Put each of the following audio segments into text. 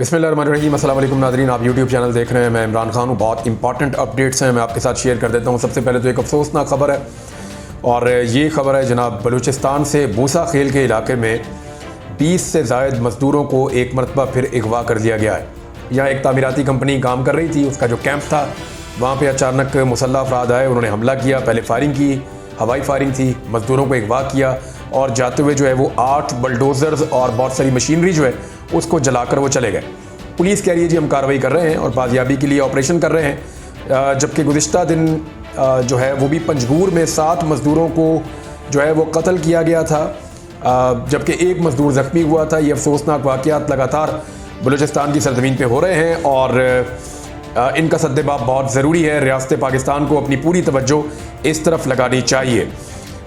बिस्मिल्लाहिर्रहमानिर्रहीम। अस्सलाम वालेकुम नाज़रीन, आप यूट्यूब चैनल देख रहे हैं। मैं इमरान खान हूँ। बहुत इंपॉर्टेंट अपडेट्स हैं, मैं आपके साथ शेयर कर देता हूँ। सबसे पहले तो एक अफसोसनाक खबर है, और ये खबर है जनाब बलूचिस्तान से मूसा खेल के इलाके में 20 से ज़ायद मज़दूरों को एक मरतबा फिर अगवा कर लिया गया है। यहाँ एक तामीराती कंपनी काम कर रही थी, उसका जो कैंप था वहाँ पर अचानक मुसल्लह अफराद आए, उन्होंने हमला किया। पहले फायरिंग की, हवाई फायरिंग थी, मज़दूरों को अगवा किया और जाते हुए जो है वो 8 बल्डोज़र्स और बहुत सारी मशीनरी जो है उसको जलाकर वो चले गए। पुलिस कह रही है जी हम कार्रवाई कर रहे हैं और बाजियाबी के लिए ऑपरेशन कर रहे हैं। जबकि गुज़िश्ता दिन जो है वो भी पंजगूर में 7 मज़दूरों को जो है वो कत्ल किया गया था, जबकि एक मज़दूर ज़ख्मी हुआ था। ये अफसोसनाक वाक़यात लगातार बलूचिस्तान की सरज़मीन पे हो रहे हैं और इनका सद्देबाब बहुत ज़रूरी है। रियासत पाकिस्तान को अपनी पूरी तवज्जो इस तरफ लगानी चाहिए।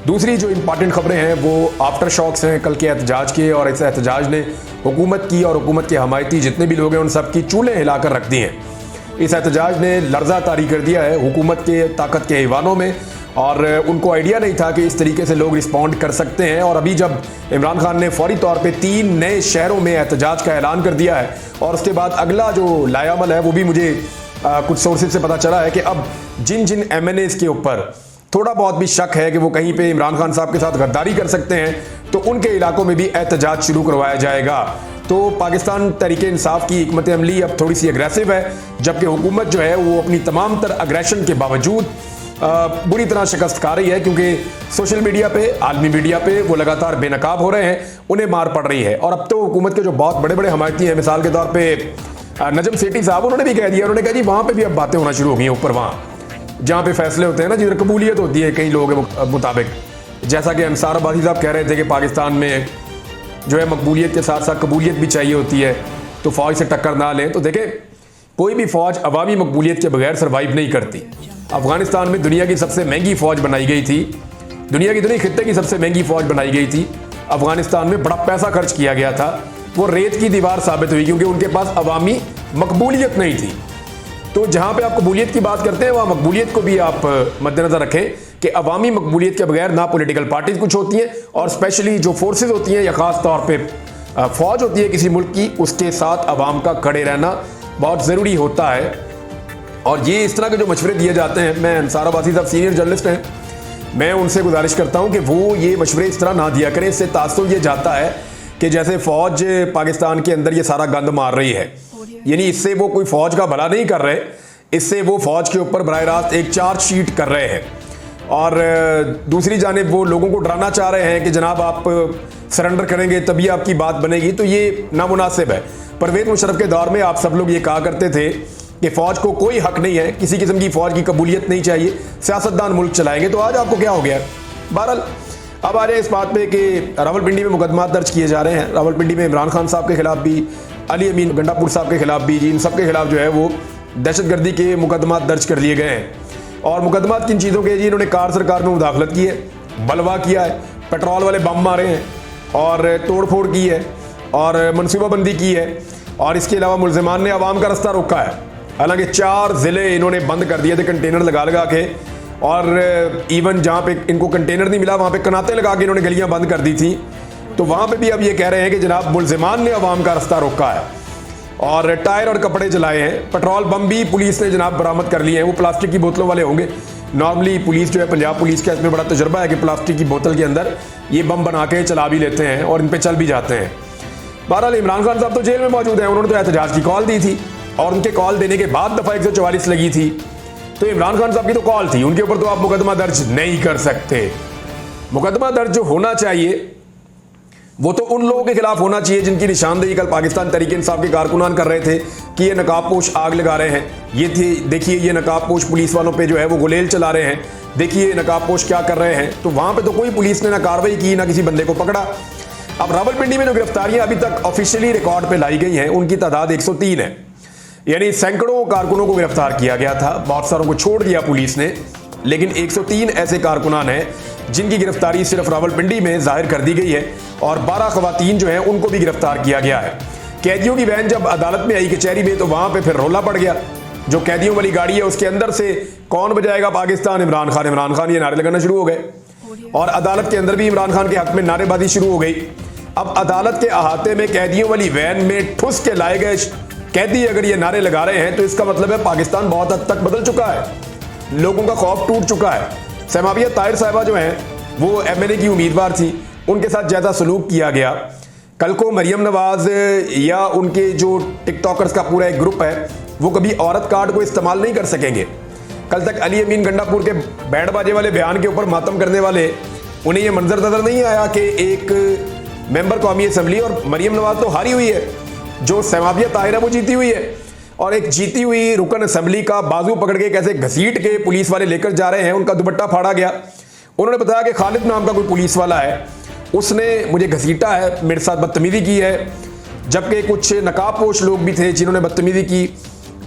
दूसरी जो इम्पॉर्टेंट खबरें हैं वो आफ्टर शॉक्स हैं कल के एहतजाज के, और इस एहतजाज ने हुकूमत की और हुकूमत के हमायती जितने भी लोग हैं उन सब की चूल्हे हिलाकर रख दी हैं। इस एहतजाज ने लर्जा तारी कर दिया है हुकूमत के ताकत के ऐवानों में, और उनको आइडिया नहीं था कि इस तरीके से लोग रिस्पॉन्ड कर सकते हैं। और अभी जब इमरान खान ने फौरी तौर पे 3 नए शहरों में एहतजाज का ऐलान कर दिया है, और उसके बाद अगला जो लायामल है वो भी मुझे कुछ सोर्सेज से पता चला है कि अब जिन जिन MNAs के ऊपर थोड़ा बहुत भी शक है कि वो कहीं पे इमरान खान साहब के साथ गद्दारी कर सकते हैं, तो उनके इलाकों में भी एहतजाज शुरू करवाया जाएगा। तो पाकिस्तान तहरीके इंसाफ की हिकमत अमली अब थोड़ी सी अग्रेसिव है, जबकि हुकूमत जो है वो अपनी तमाम तर अग्रेशन के बावजूद बुरी तरह शिकस्त खा रही है, क्योंकि सोशल मीडिया पे, आलमी मीडिया पे वो लगातार बेनकाब हो रहे हैं, उन्हें मार पड़ रही है। और अब तो हुकूमत के जो बहुत बड़े बड़े हमायती हैं, मिसाल के तौर पर नजम सेठी साहब, उन्होंने भी कह दिया, उन्होंने कहा जी वहाँ पर भी अब बातें होना शुरू हो गई ऊपर, वहाँ जहाँ पे फैसले होते हैं ना, जिधर कबूलियत होती है कई लोगों के मुताबिक। जैसा कि अंसार अब्बासी साहब कह रहे थे कि पाकिस्तान में जो है मकबूलियत के साथ साथ कबूलियत भी चाहिए होती है, तो फ़ौज से टक्कर ना लें। तो देखें, कोई भी फ़ौज अवामी मकबूलियत के बगैर सर्वाइव नहीं करती। अफगानिस्तान में दुनिया की सबसे महंगी फ़ौज बनाई गई थी, दुनिया खित्ते की सबसे महंगी फ़ौज बनाई गई थी। अफगानिस्तान में बड़ा पैसा खर्च किया गया था, वो रेत की दीवार साबित हुई, क्योंकि उनके पास अवामी मकबूलियत नहीं थी। तो जहाँ पे आप कबूलियत की बात करते हैं, वहाँ मकबूलियत को भी आप मद्देनजर रखें कि अवामी मकबूलियत के बगैर ना पॉलिटिकल पार्टीज कुछ होती हैं, और स्पेशली जो फोर्सेज होती हैं या ख़ास तौर पे फौज होती है किसी मुल्क की, उसके साथ अवाम का खड़े रहना बहुत ज़रूरी होता है। और ये इस तरह के जो मशवरे दिए जाते हैं, मैं अंसार अब्बासी साहब सीनियर जर्नलिस्ट हैं, मैं उनसे गुजारिश करता हूँ कि वो ये मशवरे इस तरह ना दिया करें। इससे तासुर ये जाता है कि जैसे फ़ौज पाकिस्तान के अंदर ये सारा गंद मार रही है, यानी इससे वो कोई फ़ौज का भला नहीं कर रहे, इससे वो फ़ौज के ऊपर बराह रास्त एक चार्जशीट कर रहे हैं। और दूसरी जानिब वो लोगों को डराना चाह रहे हैं कि जनाब आप सरेंडर करेंगे तभी आपकी बात बनेगी, तो ये नामुनासिब है। परवेज़ मुशर्रफ के दौर में आप सब लोग ये कहा करते थे कि फ़ौज को कोई हक नहीं है, किसी किस्म की फ़ौज की कबूलियत नहीं चाहिए, सियासतदान मुल्क चलाएंगे। तो आज आपको क्या हो गया? बहरहाल अब आ रहे इस बात पे कि रावलपिंडी में मुकदमा दर्ज किए जा रहे हैं। रावलपिंडी में इमरान खान साहब के खिलाफ भी, अली अमीन गंडापुर साहब के खिलाफ भी, जी इन सब के खिलाफ जो है वो दहशतगर्दी के मुकदमा दर्ज कर लिए गए हैं। और मुकदमा किन चीज़ों के? जी इन्होंने कार सरकार में मुदाखलत की है, बलवा किया है, पेट्रोल वाले बम मारे हैं और तोड़ फोड़ की है और मनसूबाबंदी की है, और इसके अलावा मुलजिमान ने आवाम का रास्ता रोका है। हालांकि 4 ज़िले इन्होंने बंद कर दिए थे कंटेनर लगा लगा के, और इवन जहाँ पे इनको कंटेनर नहीं मिला वहाँ पे कनाते लगा के इन्होंने गलियाँ बंद कर दी थी। तो वहाँ पे भी अब ये कह रहे हैं कि जनाब मुलजिमान ने आवाम का रास्ता रोका है और टायर और कपड़े जलाए हैं। पेट्रोल बम भी पुलिस ने जनाब बरामद कर लिए हैं, वो प्लास्टिक की बोतलों वाले होंगे। नॉर्मली पुलिस जो है, पंजाब पुलिस का इसमें बड़ा तजुर्बा है कि प्लास्टिक की बोतल के अंदर ये बम बना के चला भी लेते हैं और इन पर चल भी जाते हैं। बहरहाल इमरान खान साहब तो जेल में मौजूद हैं, उन्होंने तो एहतजाज की कॉल दी थी, और उनके कॉल देने के बाद दफ़ा 144 लगी थी। तो इमरान खान साहब की तो कॉल थी, उनके ऊपर तो आप मुकदमा दर्ज नहीं कर सकते। मुकदमा दर्ज जो होना चाहिए वो तो उन लोगों के खिलाफ होना चाहिए जिनकी निशानदेही कल पाकिस्तान तहरीके इंसाफ के कारकुनान कर रहे थे कि ये नकाबपोश आग लगा रहे हैं, ये थी देखिए ये नकाबपोश पुलिस वालों पे जो है वो गुलेल चला रहे हैं, देखिए नकाबपोश क्या कर रहे हैं। तो वहाँ पे तो कोई पुलिस ने ना कार्रवाई की, ना किसी बंदे को पकड़ा। अब रावलपिंडी में जो गिरफ्तारियां अभी तक ऑफिशियली रिकॉर्ड पे लाई गई हैं उनकी तादाद 103 है, यानी सैकड़ों कारकुनों को गिरफ्तार किया गया था, बहुत सारों को छोड़ दिया पुलिस ने, लेकिन 103 ऐसे कारकुनान हैं जिनकी गिरफ्तारी सिर्फ रावलपिंडी में जाहिर कर दी गई है, और 12 खवातीन जो हैं उनको भी गिरफ्तार किया गया है। कैदियों की वैन जब अदालत में आई कचहरी में, तो वहां पे फिर रोला पड़ गया। जो कैदियों वाली गाड़ी है उसके अंदर से कौन बजाएगा पाकिस्तान, इमरान खान ये नारे लगाना शुरू हो गए, और अदालत के अंदर भी इमरान खान के हक में नारेबाजी शुरू हो गई। अब अदालत के अहाते में कैदियों वाली वैन में ठुस के लाए गए कहती अगर ये नारे लगा रहे हैं तो इसका मतलब है पाकिस्तान बहुत हद तक बदल चुका है, लोगों का खौफ टूट चुका है। समाविया ताहिर साहिबा जो हैं वो एमएनए की उम्मीदवार थी, उनके साथ ज़्यादा सलूक किया गया। कल को मरियम नवाज या उनके जो टिकटॉकर्स का पूरा एक ग्रुप है वो कभी औरत कार्ड को इस्तेमाल नहीं कर सकेंगे। कल तक अली अमीन गंडापुर के बैंड बाजे वाले बयान के ऊपर मातम करने वाले, उन्हें ये मंजर नजर नहीं आया कि एक मेंबर कौमी असम्बली, और मरियम नवाज तो हारी हुई है, जो समाविया ताहिरा वो जीती हुई है, और एक जीती हुई रुकन असम्बली का बाजू पकड़ के कैसे घसीट के पुलिस वाले लेकर जा रहे हैं, उनका दुपट्टा फाड़ा गया। उन्होंने बताया कि खालिद नाम का कोई पुलिस वाला है, उसने मुझे घसीटा है, मेरे साथ बदतमीजी की है, जबकि कुछ नकाबपोश लोग भी थे जिन्होंने बदतमीजी की।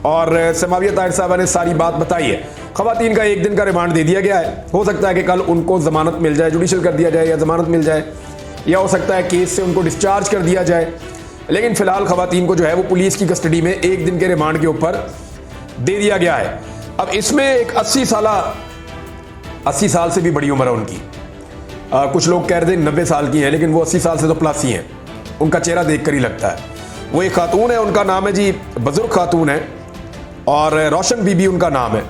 और समाविया ताहिर साहबा ने सारी बात बताई है। खवातीन का 1 दिन का रिमांड दे दिया गया है। हो सकता है कि कल उनको जमानत मिल जाए, जुडिशल कर दिया जाए या जमानत मिल जाए, या हो सकता है केस से उनको डिस्चार्ज कर दिया जाए। लेकिन फिलहाल खवातीन को जो है वो पुलिस की कस्टडी में 1 दिन के रिमांड के ऊपर दे दिया गया है। अब इसमें एक 80 साल से भी बड़ी उम्र है उनकी। कुछ लोग कह रहे थे 90 साल की हैं, लेकिन वो 80 साल से तो प्लस ही हैं, उनका चेहरा देख कर ही लगता है। वो एक खातून है, उनका नाम है जी बुजुर्ग खातून है, और रोशन बीबी उनका नाम है।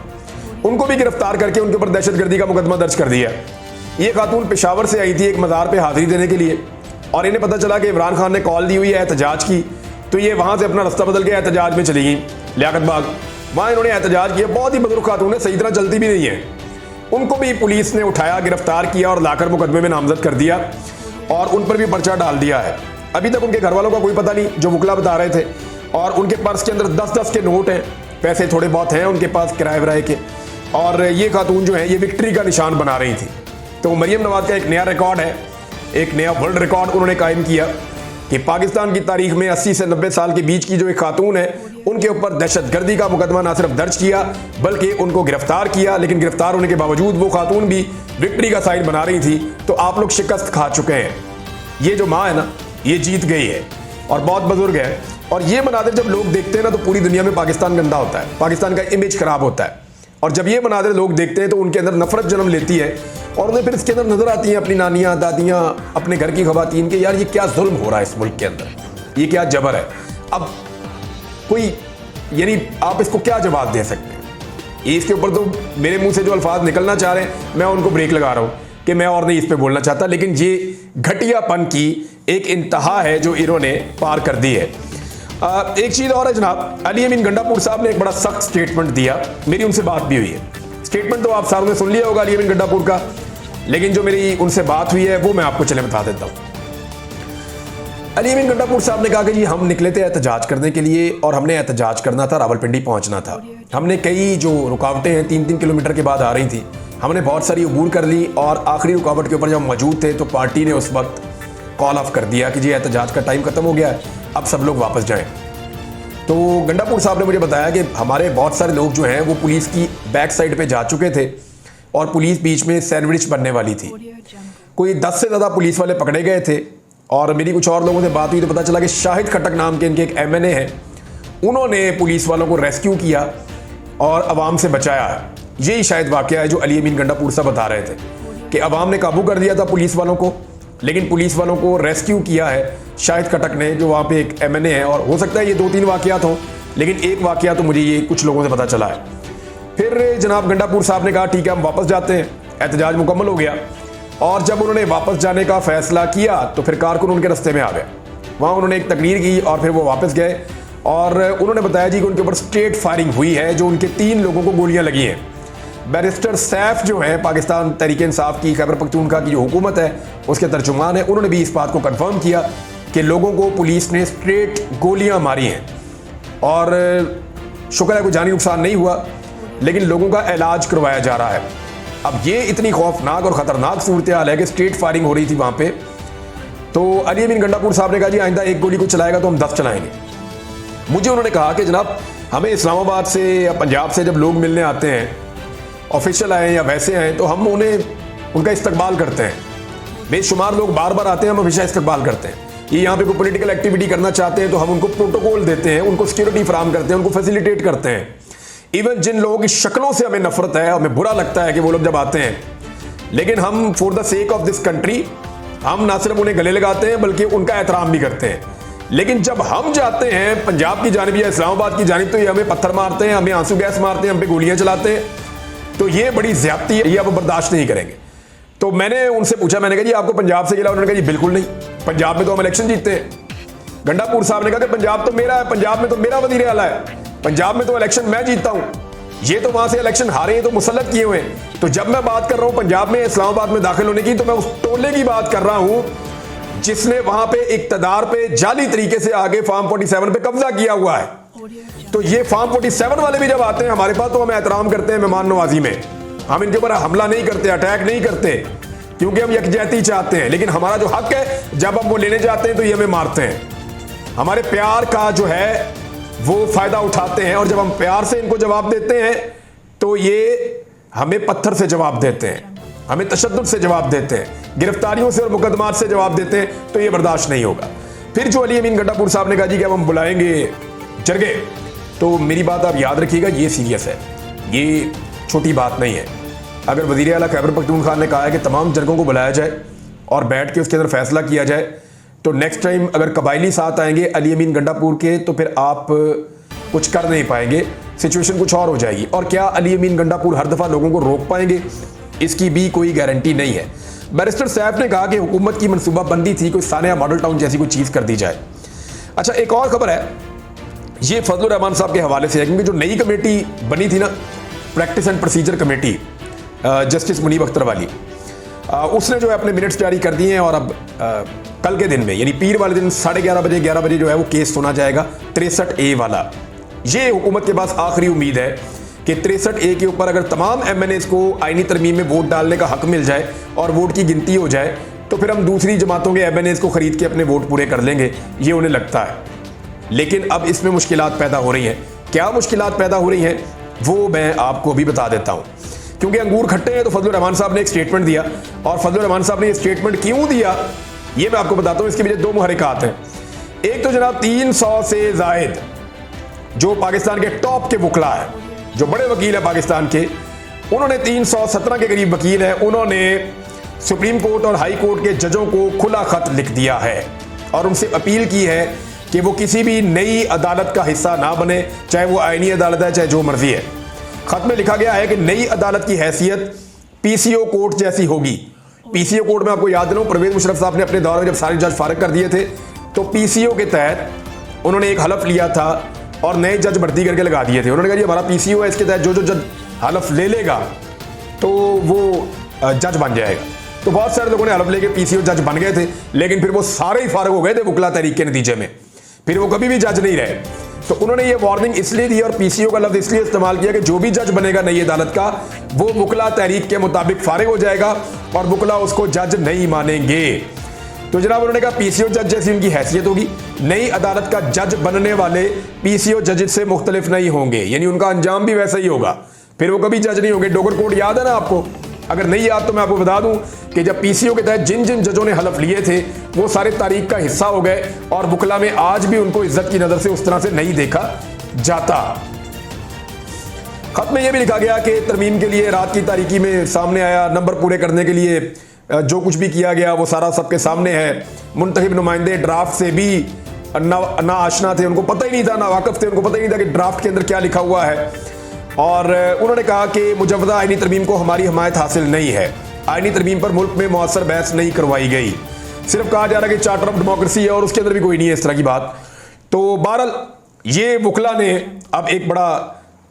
उनको भी गिरफ्तार करके उनके ऊपर दहशतगर्दी का मुकदमा दर्ज कर दिया। ये खातून पेशावर से आई थी एक मज़ार पे हाजिरी देने के लिए, और इन्हें पता चला कि इमरान खान ने कॉल दी हुई है एहतजाज की, तो ये वहाँ से अपना रास्ता बदल के एहतजाज में चली गई लियाकत बाग। वहाँ इन्होंने एहतजाज किया। बहुत ही बुजुर्ग खातून है, सही तरह चलती भी नहीं है। उनको भी पुलिस ने उठाया, गिरफ्तार किया और लाकर मुकदमे में नामजद कर दिया, और उन पर भी पर्चा डाल दिया है। अभी तक उनके घर वालों का कोई पता नहीं, जो वकला बता रहे थे। और उनके पर्स के अंदर 10-10 के नोट हैं, पैसे थोड़े बहुत हैं उनके पास किराए वराए के। और ये खातून जो है ये विक्ट्री का निशान बना रही थी। तो मरियम नवाज का एक नया रिकॉर्ड है, एक नया वर्ल्ड रिकॉर्ड उन्होंने कायम किया कि पाकिस्तान की तारीख में 80 से 90 साल के बीच की जो एक खातून है, उनके ऊपर दहशतगर्दी का मुकदमा ना सिर्फ दर्ज किया बल्कि उनको गिरफ्तार किया। लेकिन गिरफ्तार होने के बावजूद वो खातून भी विक्ट्री का साइन बना रही थी। तो आप लोग शिकस्त खा चुके हैं। ये जो माँ है ना, ये जीत गई है और बहुत बुजुर्ग है। और ये मनाजिर जब लोग देखते हैं ना, तो पूरी दुनिया में पाकिस्तान गंदा होता है, पाकिस्तान का इमेज खराब होता है। और जब ये मनाजिर लोग देखते हैं तो उनके अंदर नफरत जन्म लेती है, और उन्हें फिर इसके अंदर नजर आती हैं अपनी नानियाँ, दादियाँ, अपने घर की खवातीन के, यार ये क्या जुल्म हो रहा है इस मुल्क के अंदर, ये क्या जबर है। अब कोई यानी आप इसको क्या जवाब दे सकते हैं। इसके ऊपर तो मेरे मुंह से जो अल्फाज निकलना चाह रहे हैं, मैं उनको ब्रेक लगा रहा हूँ कि मैं और नहीं इस पर बोलना चाहता। लेकिन ये घटियापन की एक इंतहा है जो इन्होंने पार कर दी है। एक चीज़ और है जनाब, अली अमीन गंडापुर साहब ने एक बड़ा सख्त स्टेटमेंट दिया। मेरी उनसे बात भी हुई है। स्टेटमेंट तो आप सारों ने सुन लिया होगा अली अमीन गंडापुर का, लेकिन जो मेरी उनसे बात हुई है वो मैं आपको चले बता देता हूँ। अली अमीन गंडापुर साहब ने कहा कि जी हम निकले थे एहतजाज करने के लिए, और हमने एहतजाज करना था, रावलपिंडी पहुँचना था। हमने कई जो रुकावटें हैं 3-3 किलोमीटर के बाद आ रही थी, हमने बहुत सारी अबूर कर ली, और आखिरी रुकावट के ऊपर जब मौजूद थे तो पार्टी ने उस वक्त कॉल ऑफ कर दिया कि जी एहतजाज का टाइम खत्म हो गया है, अब सब लोग वापस जाएं। तो गंडापुर साहब ने मुझे बताया कि हमारे बहुत सारे लोग जो हैं वो पुलिस की बैक साइड पे जा चुके थे, और पुलिस बीच में सैंडविच बनने वाली थी। कोई 10 से ज़्यादा पुलिस वाले पकड़े गए थे। और मेरी कुछ और लोगों से बात हुई तो पता चला कि शाहिद खटक नाम के इनके एक एमएनए हैं, उन्होंने पुलिस वालों को रेस्क्यू किया और अवाम से बचाया। यही शायद वाकया है जो अली अमीन गंडापुर साहब बता रहे थे कि अवाम ने काबू कर दिया था पुलिस वालों को, लेकिन पुलिस वालों को रेस्क्यू किया है शाहिद खटक ने, जो वहाँ पे एक एमएनए है। और हो सकता है ये 2-3 वाकयात हों, लेकिन एक वाकया तो मुझे ये कुछ लोगों से पता चला है। फिर जनाब गंडापुर साहब ने कहा ठीक है हम वापस जाते हैं, एहतजाज मुकम्मल हो गया। और जब उन्होंने वापस जाने का फैसला किया तो फिर कारकुन उनके रास्ते में आ गए। वहाँ उन्होंने एक तकरीर की और फिर वो वापस गए, और उन्होंने बताया जी कि उनके ऊपर स्ट्रेट फायरिंग हुई है, जो उनके 3 लोगों को गोलियां लगी हैं। बैरिस्टर सैफ जो है पाकिस्तान तहरीक इंसाफ की खैबर पख्तूनख्वा की जो हुकूमत है उसके तर्जुमान है, उन्होंने भी इस बात को कन्फर्म किया कि लोगों को पुलिस ने स्ट्रेट गोलियाँ मारी हैं। और शुक्र है कोई जानी नुकसान नहीं हुआ, लेकिन लोगों का इलाज करवाया जा रहा है। अब ये इतनी खौफनाक और ख़तरनाक सूरत हाल है कि स्ट्रेट फायरिंग हो रही थी वहाँ पे। तो अली अमीन गंडापुर साहब ने कहा जी आइंदा एक गोली को चलाएगा तो हम 10 चलाएंगे। मुझे उन्होंने कहा कि जनाब हमें इस्लामाबाद से या पंजाब से जब लोग मिलने आते हैं, ऑफिशियल आए या वैसे आए, तो हम उनका इस्तकबाल करते हैं। बेशुमार लोग बार बार आते हैं, हम हमेशा इस्तकबाल करते हैं। ये यहाँ पे कोई पॉलिटिकल एक्टिविटी करना चाहते हैं तो हम उनको प्रोटोकॉल देते हैं, उनको सिक्योरिटी फराहम करते हैं, उनको फैसिलिटेट करते हैं। इवन जिन लोगों की शक्लों से हमें नफरत है, हमें बुरा लगता है कि वो लोग जब आते हैं, लेकिन हम for the sake of this country हम ना सिर्फ उन्हें गले लगाते हैं बल्कि उनका एहतराम भी करते हैं। लेकिन जब हम जाते हैं पंजाब की जानिब या इस्लामाबाद की जानिब तो ये हमें पत्थर मारते हैं, हमें आंसू गैस मारते हैं, हम पे गोलियां चलाते हैं। तो ये बड़ी ज्यादती है, ये आप बर्दाश्त नहीं करेंगे। तो मैंने उनसे पूछा, मैंने कहा जी आपको पंजाब से गिला? उन्होंने कहा जी बिल्कुल नहीं, पंजाब में तो हम इलेक्शन जीतते हैं। गंडापुर साहब ने कहा कि पंजाब तो मेरा है, पंजाब में तो मेरा वजीर आला है, पंजाब में तो इलेक्शन मैं जीतता हूं, ये तो वहां से इलेक्शन हारे हैं तो मुसल्लत किए हुए हैं। तो जब मैं बात कर रहा हूं पंजाब में इस्लामाबाद में दाखिल होने की, तो मैं उस टोले की बात कर रहा हूं जिसने वहां पे इक्तदार पे जाली तरीके से आगे फार्म 47 पे कब्जा किया हुआ है। तो ये फार्म 47 वाले भी जब आते हैं हमारे पास तो हम एहतराम करते हैं मेहमान नवाजी में, हम इनके ऊपर हमला नहीं करते, अटैक नहीं करते, क्योंकि हम यकजहती चाहते हैं। लेकिन हमारा जो हक है जब हम वो लेने जाते हैं तो ये हमें मारते हैं, हमारे प्यार का जो है वो फायदा उठाते हैं। और जब हम प्यार से इनको जवाब देते हैं तो ये हमें पत्थर से जवाब देते हैं, हमें तशद्दुद से जवाब देते हैं, गिरफ्तारियों से और मुकदमात से जवाब देते हैं। तो ये बर्दाश्त नहीं होगा। फिर जो अली अमीन गंडापुर साहब ने कहा जी कि अब हम बुलाएंगे जरगे, तो मेरी बात आप याद रखिएगा, ये सीरियस है, ये छोटी बात नहीं है। अगर वज़ीर आला खैबर पख्तूनख्वा ने कहा है कि तमाम जरगों को बुलाया जाए और बैठ के उसके अंदर फैसला किया जाए, तो नेक्स्ट टाइम अगर कबायली साथ आएंगे अली अमीन गंडापुर के, तो फिर आप कुछ कर नहीं पाएंगे, सिचुएशन कुछ और हो जाएगी। और क्या अली अमीन गंडापुर हर दफ़ा लोगों को रोक पाएंगे, इसकी भी कोई गारंटी नहीं है। बैरिस्टर सैफ ने कहा कि हुकूमत की मनसूबाबंदी थी कोई सानिया मॉडल टाउन जैसी कोई चीज़ कर दी जाए। अच्छा, एक और खबर है, ये फजलुर रहमान साहब के हवाले से है, क्योंकि जो नई कमेटी बनी थी ना, practice and procedure committee, justice Munib Akhtar वाली, उसने जो है अपने मिनट्स जारी कर दिए हैं। और अब कल के दिन में यानी पीर वाले दिन 11:30 बजे जो है वो केस सुना जाएगा 63A वाला। ये हुकूमत के पास आखिरी उम्मीद है कि 63A के ऊपर अगर तमाम MNAs को आईनी तरमीम में वोट डालने का हक मिल जाए और वोट की गिनती हो जाए, तो फिर हम दूसरी जमातों के MNAs को खरीद के अपने वोट पूरे कर लेंगे, ये उन्हें लगता है। लेकिन अब इसमें मुश्किलात पैदा हो रही हैं। क्या मुश्किलात पैदा हो रही हैं वो मैं आपको अभी बता देता हूँ। क्योंकि अंगूर खट्टे हैं, तो फजलुर रहमान साहब ने एक स्टेटमेंट दिया, और फजलुर रहमान साहब ने ये स्टेटमेंट क्यों दिया ये मैं आपको बताता हूँ। इसके पीछे दो मुहरिकात हैं। एक तो जनाब 300 से जायद जो पाकिस्तान के टॉप के वकला है, जो बड़े वकील है पाकिस्तान के, उन्होंने 317 के करीब वकील है, उन्होंने सुप्रीम कोर्ट और हाई कोर्ट के जजों को खुला खत लिख दिया है और उनसे अपील की है कि वो किसी भी नई अदालत का हिस्सा ना बने, चाहे वो आईनी अदालत है चाहे जो मर्जी है। खत में लिखा गया है कि नई अदालत की हैसियत PCO कोर्ट जैसी होगी। PCO कोर्ट में आपको याद दिलाऊं, परवेज मुशर्रफ साहब ने अपने दौर में जब सारे जज फारिग कर दिए थे तो PCO के तहत उन्होंने एक हलफ लिया था और नए जज भर्ती करके लगा दिए थे। उन्होंने कहा जी हमारा PCO है, इसके तहत जो जो जज हलफ ले लेगा तो वो जज बन जाएगा। तो बहुत सारे लोगों ने हलफ लेके PCO जज बन गए थे, लेकिन फिर वो सारे ही फारिग हो गए थे वकला तहरीक के नतीजे में, फिर वो कभी भी जज नहीं रहे। तो उन्होंने ये वार्निंग इसलिए दी और PCO का लफ्ज इसलिए इस्तेमाल किया कि जो भी जज बनेगा नई अदालत का वो वकला तहरीक के मुताबिक फारिग हो जाएगा और वकला उसको जज नहीं मानेंगे। तो जनाब उन्होंने कहा PCO जज जैसी उनकी हैसियत होगी, नई अदालत का जज बनने वाले PCO जज से मुख्तलिफ नहीं होंगे, यानी उनका अंजाम भी वैसा ही होगा, फिर वो कभी जज नहीं होंगे। डोगर कोड याद है ना आपको? अगर नहीं याद तो मैं आपको बता दूं कि जब PCO के तहत जिन जिन जजों ने हलफ लिए थे वो सारे तारीख का हिस्सा हो गए और वकला में आज भी उनको इज्जत की नजर से उस तरह से नहीं देखा जाता। खत में यह भी लिखा गया कि तरमीम के लिए रात की तारीकी में सामने आया, नंबर पूरे करने के लिए जो कुछ भी किया गया वो सारा सबके सामने है। मुंतखब नुमाइंदे ड्राफ्ट से भी ना आशना थे, उनको पता ही नहीं था, ना वाकफ थे, उनको पता ही नहीं था कि ड्राफ्ट के अंदर क्या लिखा हुआ है। और उन्होंने कहा कि मुजव्वदा आईनी तरमीम को हमारी हमायत हासिल नहीं है, आईनी तरमीम पर मुल्क में मौसर बहस नहीं करवाई गई, सिर्फ कहा जा रहा है कि चार्टर ऑफ डेमोक्रेसी है और उसके अंदर भी कोई नहीं है इस तरह की बात। तो बहरहाल ये वकला ने अब एक बड़ा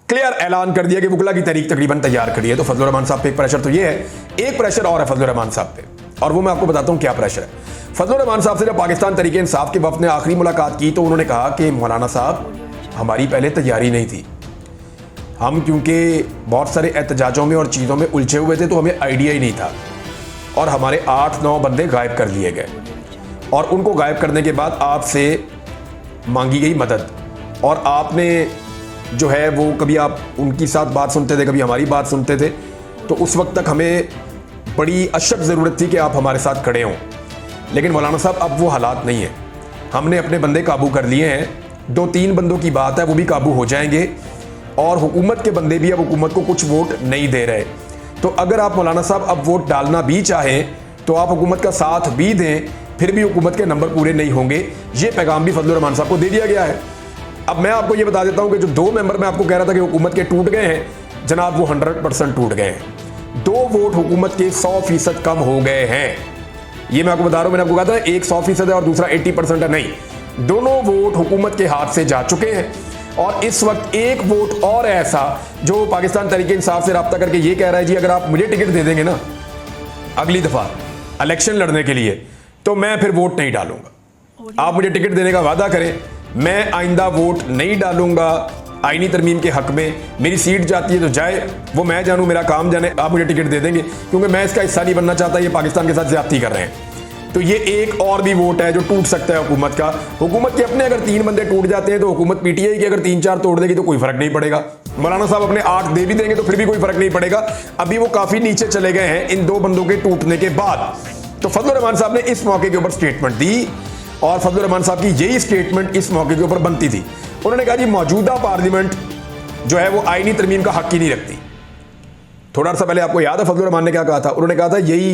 क्लियर ऐलान कर दिया कि वकला की तहरीक तकरीबन तैयार करी है। तो फजलुर रहमान साहब पे एक प्रेशर तो ये है, एक प्रेशर और है फजलुर रहमान साहब पे, और वो मैं आपको बताता हूँ क्या प्रेशर है। फजलुर रहमान साहब से जब पाकिस्तान तहरीक इंसाफ के वफ्द ने आखिरी मुलाकात की तो उन्होंने कहा कि मौलाना साहब हमारी पहले तैयारी नहीं थी, हम क्योंकि बहुत सारे एहतजाजों में और चीज़ों में उलझे हुए थे तो हमें आइडिया ही नहीं था, और हमारे 8-9 बंदे गायब कर लिए गए और उनको गायब करने के बाद आपसे मांगी गई मदद, और आपने जो है वो कभी आप उनकी साथ बात सुनते थे कभी हमारी बात सुनते थे, तो उस वक्त तक हमें बड़ी अशद ज़रूरत थी कि आप हमारे साथ खड़े हों। लेकिन मौलाना साहब अब वो हालात नहीं है, हमने अपने बंदे काबू कर लिए हैं, 2-3 बंदों की बात है वो भी काबू हो जाएंगे, और हुकूमत के बंदे भी अब हुकूमत को कुछ वोट नहीं दे रहे। तो अगर आप मौलाना साहब अब वोट डालना भी चाहें तो आप हुकूमत का साथ भी दें, फिर भी हुकूमत के नंबर पूरे नहीं होंगे। ये पैगाम भी फजलुर रहमान साहब को दे दिया गया है। अब मैं आपको ये बता देता हूं कि जो 2 मेंबर मैं आपको कह रहा था कि हुकूमत के टूट गए हैं, जनाब वो 100% टूट गए हैं। 2 वोट हुकूमत के 100% कम हो गए हैं। ये मैं आपको बता रहा हूं, मैंने आपको कहा था एक 100% है और दूसरा 80% है, नहीं, दोनों वोट हुकूमत के हाथ से जा चुके हैं। और इस वक्त एक वोट और ऐसा जो पाकिस्तान तहरीक इंसाफ से रब्ता करके ये कह रहा है जी अगर आप मुझे टिकट दे देंगे ना अगली दफा इलेक्शन लड़ने के लिए तो मैं फिर वोट नहीं डालूंगा। आप मुझे टिकट देने का वादा करें, मैं आइंदा वोट नहीं डालूंगा आईनी तरमीम के हक में। मेरी सीट जाती है तो जाए, वो मैं जानूं, मेरा काम जाने, आप मुझे टिकट दे देंगे, क्योंकि मैं इसका हिस्सा नहीं बनना चाहता। ये पाकिस्तान के साथ ज्यादती कर रहे हैं। तो ये एक और भी वोट है जो टूट सकता है हुकूमत का। हुकूमत के अपने अगर 3 बंदे टूट जाते हैं तो हुकूमत पीटीआई की अगर 3-4 तोड़ देगी तो कोई फर्क नहीं पड़ेगा। मौलाना साहब अपने 8 दे भी देंगे तो फिर भी कोई फर्क नहीं पड़ेगा। अभी वो काफी नीचे चले गए हैं इन 2 बंदों के टूटने के बाद। तो फजलुर रहमान साहब ने इस मौके के ऊपर स्टेटमेंट दी और फजलुर रहमान साहब की यही स्टेटमेंट इस मौके के ऊपर बनती थी। उन्होंने कहा जी मौजूदा पार्लियामेंट जो है वो आईनी तरमीम का हक ही नहीं रखती। थोड़ा सा पहले आपको याद है फजलुर रहमान ने क्या कहा था? उन्होंने कहा था यही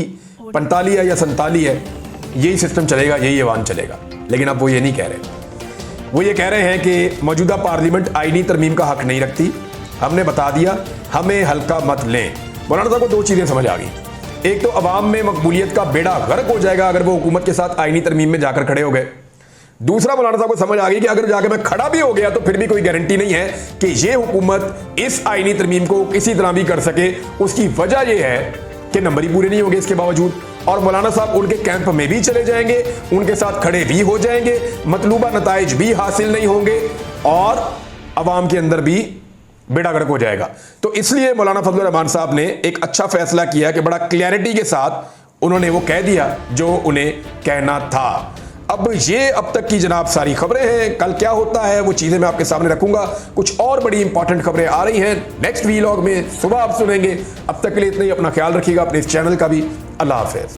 45 है या 47 है, यही सिस्टम चलेगा, यही ऐवान चलेगा। लेकिन अब वो ये नहीं कह रहे, वो ये कह रहे हैं कि मौजूदा पार्लियामेंट आईनी तरमीम का हक नहीं रखती। हमने बता दिया, हमें हल्का मत लें। मौलाना साहब को 2 चीजें समझ आ गई। एक तो अवाम में मकबूलियत का बेड़ा गर्क हो जाएगा अगर वो हुकूमत के साथ आईनी तरमीम में जाकर खड़े हो गए। दूसरा मौलाना साहब को समझ आ गई कि अगर जाकर मैं खड़ा भी हो गया तो फिर भी कोई गारंटी नहीं है कि ये हुकूमत इस आईनी तरमीम को किसी तरह भी कर सके। उसकी वजह यह है कि नंबर ही पूरे नहीं होंगे इसके बावजूद। और मौलाना साहब उनके कैंप में भी चले जाएंगे, उनके साथ खड़े भी हो जाएंगे, मतलूबा नताइज भी हासिल नहीं होंगे और अवाम के अंदर भी बेड़ा गर्क हो जाएगा। तो इसलिए मौलाना फजलुर रहमान साहब ने एक अच्छा फैसला किया कि बड़ा क्लैरिटी के साथ उन्होंने वो कह दिया जो उन्हें कहना था। अब ये अब तक की जनाब सारी खबरें हैं। कल क्या होता है वो चीजें मैं आपके सामने रखूंगा। कुछ और बड़ी इंपॉर्टेंट खबरें आ रही हैं नेक्स्ट वीलॉग में, सुबह आप सुनेंगे। अब तक के लिए इतना ही, अपना ख्याल रखिएगा, अपने इस चैनल का भी। अल्लाह हाफिज।